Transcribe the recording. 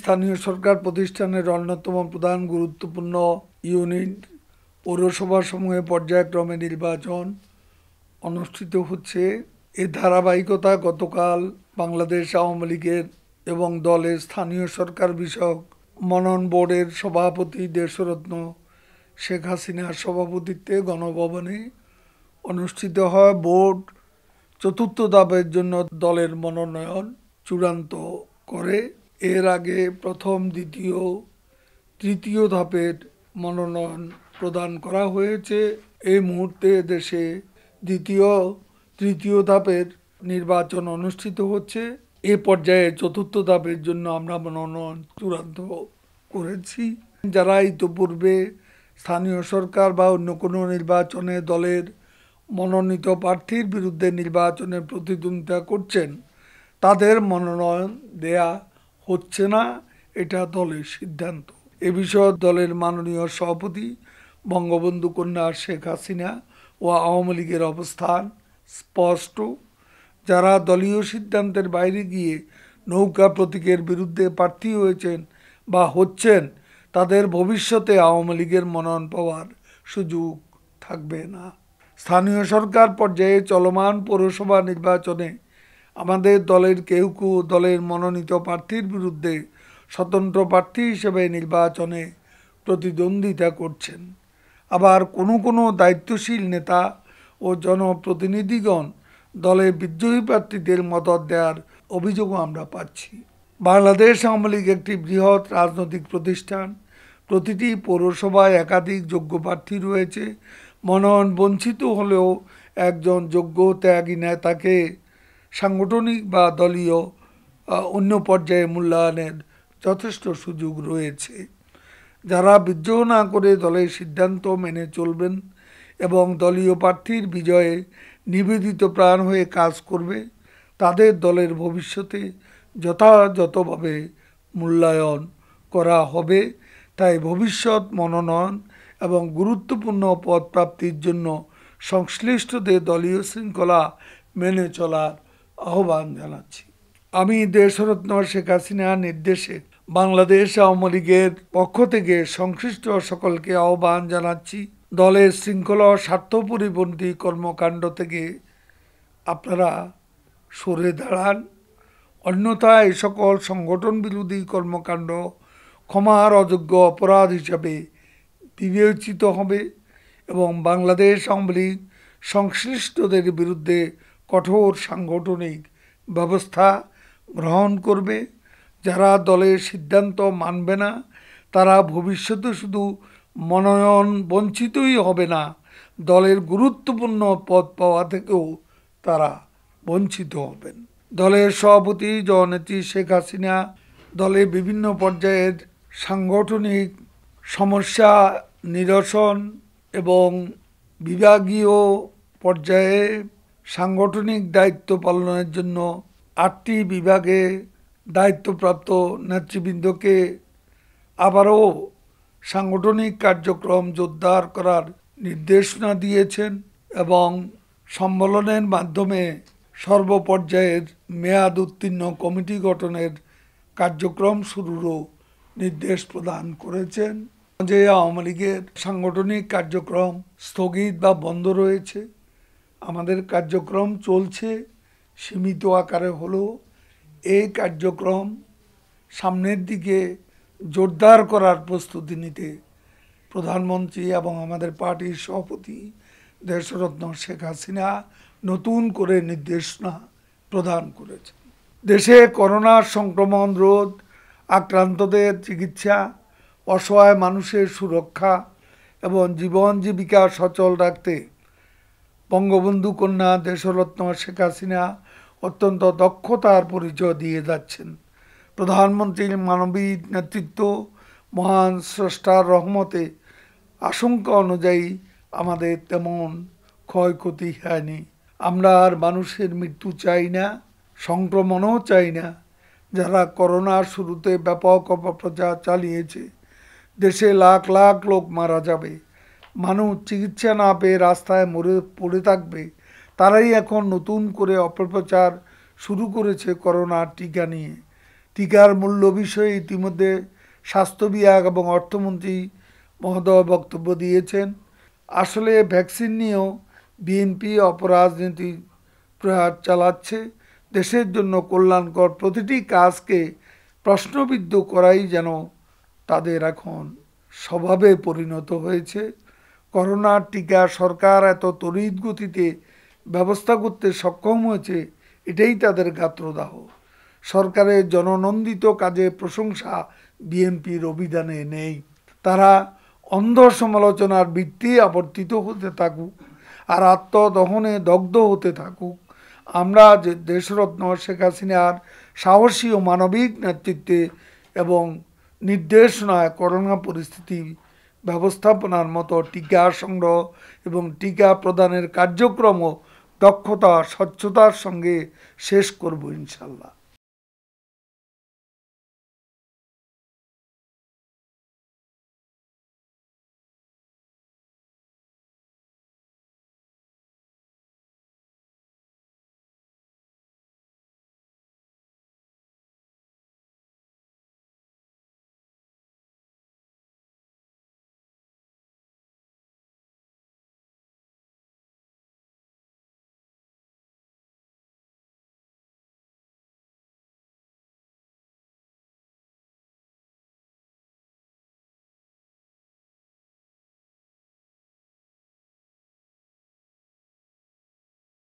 স্থানীয় সরকার প্রতিষ্ঠানের অন্যতম প্রধান গুরুত্বপূর্ণ ইউনিট পৌরসভাসমূহে পর্যায়ক্রমে নির্বাচন অনুষ্ঠিত হচ্ছে। এর ধারাবাহিকতা গতকাল বাংলাদেশ আওয়ামী লীগের এবং দলের স্থানীয় সরকার বিষয়ক মনন বোর্ডের সভাপতি দেশরত্ন শেখ হাসিনার সভাপতিত্বে গণভবনে অনুষ্ঠিত হয়। বোর্ড চতুর্থ ধাপের জন্য দলের মনোনয়ন চূড়ান্ত করে। এর আগে প্রথম, দ্বিতীয়, তৃতীয় ধাপের মনোনয়ন প্রদান করা হয়েছে। এই মুহূর্তে দেশে দ্বিতীয়, তৃতীয় ধাপের নির্বাচন অনুষ্ঠিত হচ্ছে। এ পর্যায়ে চতুর্থ ধাপের জন্য আমরা মনোনয়ন চূড়ান্ত করেছি। যারা ইতোপূর্বে স্থানীয় সরকার বা অন্য কোনো নির্বাচনে দলের মনোনীত প্রার্থীর বিরুদ্ধে নির্বাচনে প্রতিদ্বন্দ্বিতা করছেন, তাদের মনোনয়ন দেয়া হচ্ছে না, এটা দলের সিদ্ধান্ত। এ বিষয়ে দলের মাননীয় সভাপতি বঙ্গবন্ধু কন্যা শেখ হাসিনা ও আওয়ামী লীগের অবস্থান স্পষ্ট। যারা দলীয় সিদ্ধান্তের বাইরে গিয়ে নৌকা প্রতীকের বিরুদ্ধে প্রার্থী হয়েছেন বা হচ্ছেন, তাদের ভবিষ্যতে আওয়ামী লীগের মনোনয়ন পাওয়ার সুযোগ থাকবে না। স্থানীয় সরকার পর্যায়ে চলমান পৌরসভা নির্বাচনে আমাদের দলের কেউ কেউ দলের মনোনীত প্রার্থীর বিরুদ্ধে স্বতন্ত্র প্রার্থী হিসেবে নির্বাচনে প্রতিদ্বন্দ্বিতা করছেন। আবার কোনো কোনো দায়িত্বশীল নেতা ও জনপ্রতিনিধিগণ দলের বিদ্রোহী প্রার্থীদের মদত দেওয়ার অভিযোগও আমরা পাচ্ছি। বাংলাদেশ আওয়ামী লীগ একটি বৃহৎ রাজনৈতিক প্রতিষ্ঠান। প্রতিটি পৌরসভায় একাধিক যোগ্য প্রার্থী রয়েছে। মনোনয়ন বঞ্চিত হলেও একজন যোগ্য ত্যাগী নেতাকে সাংগঠনিক বা দলীয় অন্য পর্যায়ে মূল্যায়নের যথেষ্ট সুযোগ রয়েছে। যারা বিদ্রোহ না করে দলের সিদ্ধান্ত মেনে চলবেন এবং দলীয় প্রার্থীর বিজয়ে নিবেদিত প্রাণ হয়ে কাজ করবে, তাদের দলের ভবিষ্যতে যথাযথভাবে মূল্যায়ন করা হবে। তাই ভবিষ্যৎ মনোনয়ন এবং গুরুত্বপূর্ণ পদ প্রাপ্তির জন্য সংশ্লিষ্টদের দলীয় শৃঙ্খলা মেনে চলার আহ্বান জানাচ্ছি। আমি দেশরত্ন শেখ হাসিনার নির্দেশে বাংলাদেশ আওয়ামী লীগের পক্ষ থেকে সংশ্লিষ্ট সকলকে আহ্বান জানাচ্ছি, দলের শৃঙ্খলা ও স্বার্থপরিপন্থী কর্মকাণ্ড থেকে আপনারা সরে দাঁড়ান। অন্যথায় এই সকল সংগঠন বিরোধী কর্মকাণ্ড ক্ষমার অযোগ্য অপরাধ হিসাবে বিবেচিত হবে এবং বাংলাদেশ আওয়ামী লীগ সংশ্লিষ্টদের বিরুদ্ধে কঠোর সাংগঠনিক ব্যবস্থা গ্রহণ করবে। যারা দলের সিদ্ধান্ত মানবে না, তারা ভবিষ্যতে শুধু মনোনয়ন বঞ্চিতই হবে না, দলের গুরুত্বপূর্ণ পদ পাওয়া থেকেও তারা বঞ্চিত হবেন। দলের সভাপতি জননেত্রী শেখ হাসিনা দলের বিভিন্ন পর্যায়ের সাংগঠনিক সমস্যা নিরসন এবং বিভাগীয় পর্যায়ে সাংগঠনিক দায়িত্ব পালনের জন্য 8টি বিভাগে দায়িত্বপ্রাপ্ত নেতৃবৃন্দকে আবারও সাংগঠনিক কার্যক্রম জোরদার করার নির্দেশনা দিয়েছেন এবং সম্মেলনের মাধ্যমে সর্বপর্যায়ের মেয়াদ উত্তীর্ণ কমিটি গঠনের কার্যক্রম শুরুরও নির্দেশ প্রদান করেছেন। যে আওয়ামী লীগের সাংগঠনিক কার্যক্রম স্থগিত বা বন্ধ রয়েছে, আমাদের কার্যক্রম চলছে সীমিত আকারে হলেও। এই কার্যক্রম সামনের দিকে জোরদার করার প্রস্তুতি নিতে প্রধানমন্ত্রী এবং আমাদের পার্টির সভাপতি দেশরত্ন শেখ হাসিনা নতুন করে নির্দেশনা প্রদান করেছেন। দেশে করোনা সংক্রমণ রোধ, আক্রান্তদের চিকিৎসা, অসহায় মানুষের সুরক্ষা এবং জীবন জীবিকা সচল রাখতে বঙ্গবন্ধু কন্যা দেশরত্ন শেখ হাসিনা অত্যন্ত দক্ষতার পরিচয় দিয়ে যাচ্ছেন। প্রধানমন্ত্রীর মানবিক নেতৃত্ব, মহান স্রষ্টার রহমতে আশঙ্কা অনুযায়ী আমাদের তেমন ক্ষয়ক্ষতি হয়নি। আমরা আর মানুষের মৃত্যু চাই না, সংক্রমণও চাই না। যারা করোনার শুরুতে ব্যাপক অপপ্রচার চালিয়েছে, দেশে লাখ লাখ লোক মারা যাবে, মানুষ চিকিৎসা না পেয়ে রাস্তায় মরে পড়ে থাকবে, তারাই এখন নতুন করে অপপ্রচার শুরু করেছে করোনার টিকা নিয়ে। টিকার মূল্য বিষয়ে ইতিমধ্যে স্বাস্থ্য বিভাগ এবং অর্থমন্ত্রী মহোদয় বক্তব্য দিয়েছেন। আসলে ভ্যাকসিন নিয়েও বিএনপি অপরাজনীতি প্রয়াস চালাচ্ছে। দেশের জন্য কল্যাণকর প্রতিটি কাজকে প্রশ্নবিদ্ধ করাই যেন তাদের এখন স্বভাবে পরিণত হয়েছে। করোনার টিকা সরকার এত তড়িৎ গতিতে ব্যবস্থা করতে সক্ষম হয়েছে, এটাই তাদের গাত্রদাহ। সরকারের জননন্দিত কাজে প্রশংসা বিএনপির অভিধানে নেই। তারা অন্ধ সমালোচনার বৃত্তি আবর্তিত হতে থাকুক আর আত্মদহনে দগ্ধ হতে থাকুক। আমরা যে দেশরত্ন শেখ হাসিনার সাহসী ও মানবিক নেতৃত্বে এবং নির্দেশনায় করোনা পরিস্থিতি ব্যবস্থাপনার মতো টিকা সংগ্রহ এবং টিকা প্রদানের কার্যক্রমও দক্ষতা স্বচ্ছতার সঙ্গে শেষ করব ইনশাল্লাহ।